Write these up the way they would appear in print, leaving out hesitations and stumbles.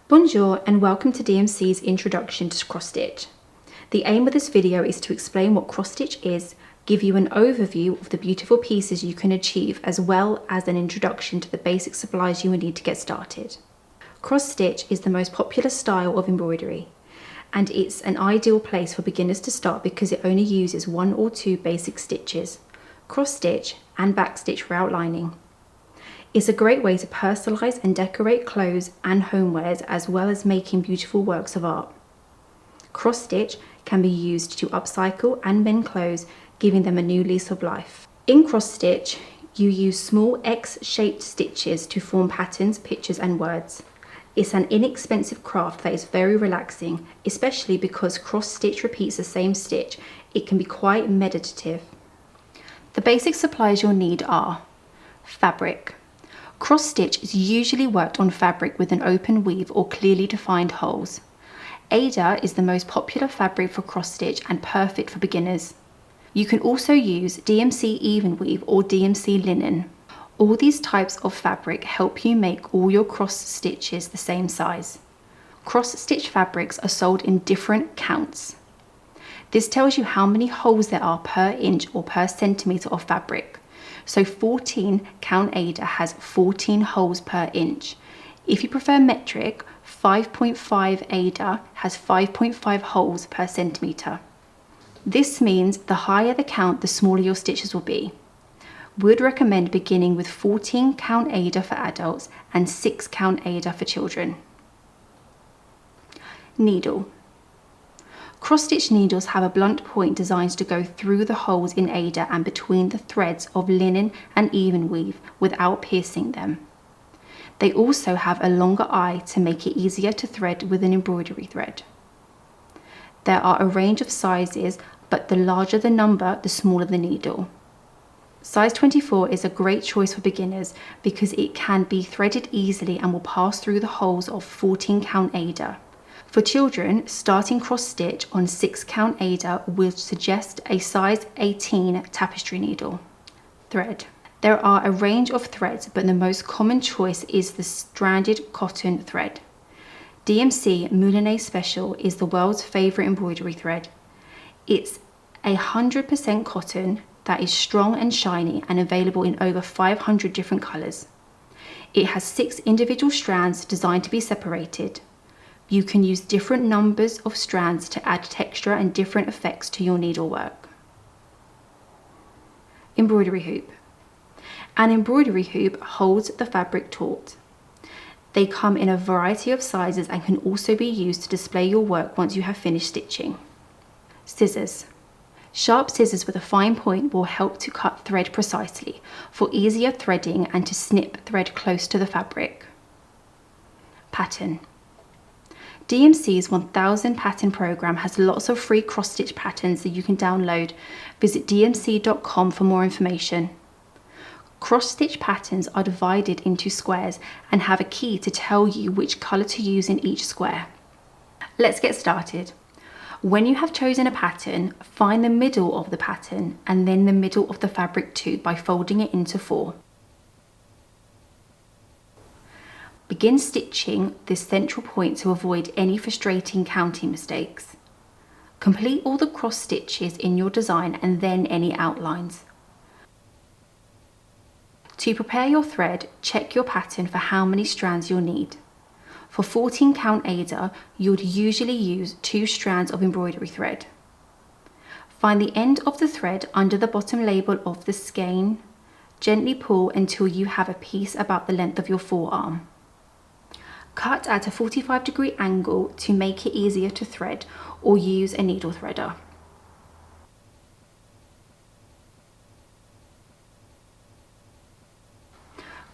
Bonjour and welcome to DMC's introduction to cross stitch. The aim of this video is to explain what cross stitch is, give you an overview of the beautiful pieces you can achieve, as well as an introduction to the basic supplies you will need to get started. Cross stitch is the most popular style of embroidery, and it's an ideal place for beginners to start because it only uses one or two basic stitches, cross stitch and back stitch for outlining. It's a great way to personalise and decorate clothes and homewares, as well as making beautiful works of art. Cross stitch can be used to upcycle and mend clothes, giving them a new lease of life. In cross stitch, you use small X-shaped stitches to form patterns, pictures and words. It's an inexpensive craft that is very relaxing, especially because cross stitch repeats the same stitch. It can be quite meditative. The basic supplies you'll need are fabric. Cross stitch is usually worked on fabric with an open weave or clearly defined holes. Aida is the most popular fabric for cross stitch and perfect for beginners. You can also use DMC even weave or DMC linen. All these types of fabric help you make all your cross stitches the same size. Cross stitch fabrics are sold in different counts. This tells you how many holes there are per inch or per centimetre of fabric. So 14 count Aida has 14 holes per inch. If you prefer metric, 5.5 Aida has 5.5 holes per centimetre. This means the higher the count, the smaller your stitches will be. Would recommend beginning with 14 count Aida for adults and 6 count Aida for children. Needle. Cross-stitch needles have a blunt point designed to go through the holes in Aida and between the threads of linen and even weave without piercing them. They also have a longer eye to make it easier to thread with an embroidery thread. There are a range of sizes, but the larger the number, the smaller the needle. Size 24 is a great choice for beginners because it can be threaded easily and will pass through the holes of 14 count Aida. For children, starting cross stitch on 6 count Aida will suggest a size 18 tapestry needle. Thread. There are a range of threads, but the most common choice is the stranded cotton thread. DMC Moulinet Special is the world's favourite embroidery thread. It's 100% cotton that is strong and shiny and available in over 500 different colours. It has 6 individual strands designed to be separated. You can use different numbers of strands to add texture and different effects to your needlework. Embroidery hoop. An embroidery hoop holds the fabric taut. They come in a variety of sizes and can also be used to display your work once you have finished stitching. Scissors. Sharp scissors with a fine point will help to cut thread precisely for easier threading and to snip thread close to the fabric. Pattern. DMC's 1000 pattern program has lots of free cross-stitch patterns that you can download. Visit dmc.com for more information. Cross-stitch patterns are divided into squares and have a key to tell you which colour to use in each square. Let's get started. When you have chosen a pattern, find the middle of the pattern and then the middle of the fabric too by folding it into 4. Begin stitching this central point to avoid any frustrating counting mistakes. Complete all the cross stitches in your design and then any outlines. To prepare your thread, check your pattern for how many strands you'll need. For 14 count Aida, you would usually use 2 strands of embroidery thread. Find the end of the thread under the bottom label of the skein. Gently pull until you have a piece about the length of your forearm. Cut at a 45-degree angle to make it easier to thread, or use a needle threader.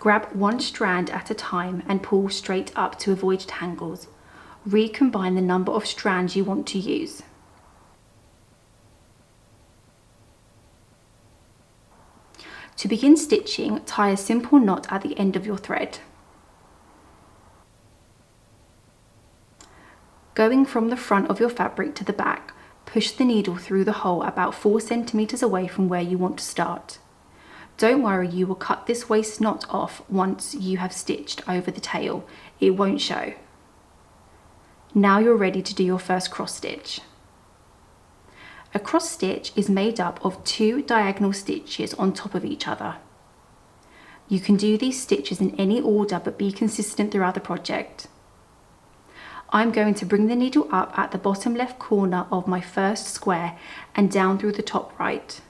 Grab one strand at a time and pull straight up to avoid tangles. Recombine the number of strands you want to use. To begin stitching, tie a simple knot at the end of your thread. Going from the front of your fabric to the back, push the needle through the hole about 4 centimetres away from where you want to start. Don't worry, you will cut this waist knot off once you have stitched over the tail. It won't show. Now you're ready to do your first cross stitch. A cross stitch is made up of 2 diagonal stitches on top of each other. You can do these stitches in any order but be consistent throughout the project. I'm going to bring the needle up at the bottom left corner of my first square and down through the top right.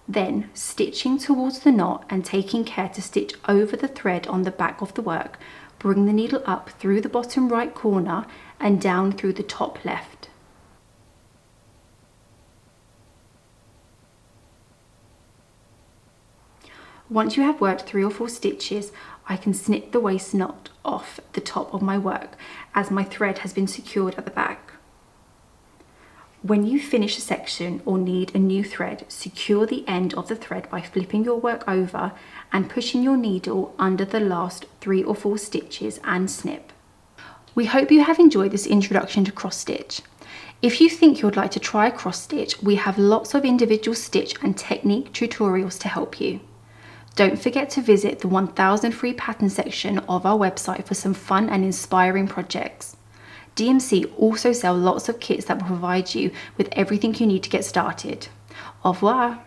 Then, stitching towards the knot and taking care to stitch over the thread on the back of the work, bring the needle up through the bottom right corner and down through the top left. Once you have worked 3 or 4 stitches, I can snip the waist knot off the top of my work as my thread has been secured at the back. When you finish a section or need a new thread, secure the end of the thread by flipping your work over and pushing your needle under the last 3 or 4 stitches and snip. We hope you have enjoyed this introduction to cross stitch. If you think you'd like to try a cross stitch, we have lots of individual stitch and technique tutorials to help you. Don't forget to visit the 1000 free pattern section of our website for some fun and inspiring projects. DMC also sell lots of kits that will provide you with everything you need to get started. Au revoir!